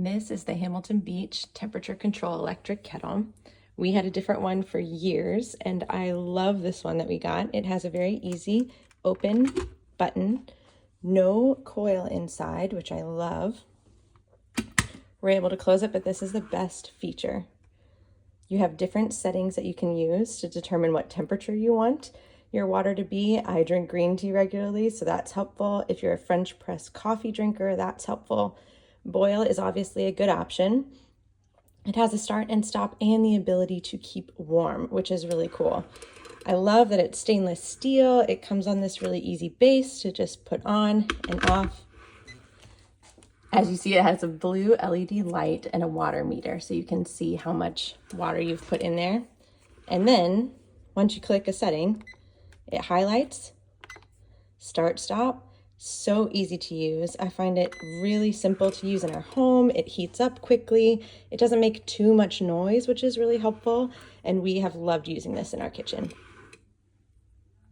This is the Hamilton Beach temperature control electric kettle. We had a different one for years, and I love this one that we got. It has a very easy open button, no coil inside, which I love. We're able to close it, but this is the best feature. You have different settings that you can use to determine what temperature you want your water to be. I drink green tea regularly, so that's helpful. If you're a French press coffee drinker, that's helpful. Boil is obviously a good option. It has a start and stop and the ability to keep warm, which is really cool. I love that it's stainless steel. It comes on this really easy base to just put on and off. As you see, it has a blue LED light and a water meter, so you can see how much water you've put in there. And then once you click a setting, it highlights, start, stop. So easy to use. I find it really simple to use in our home. It heats up quickly. It doesn't make too much noise, which is really helpful. And we have loved using this in our kitchen.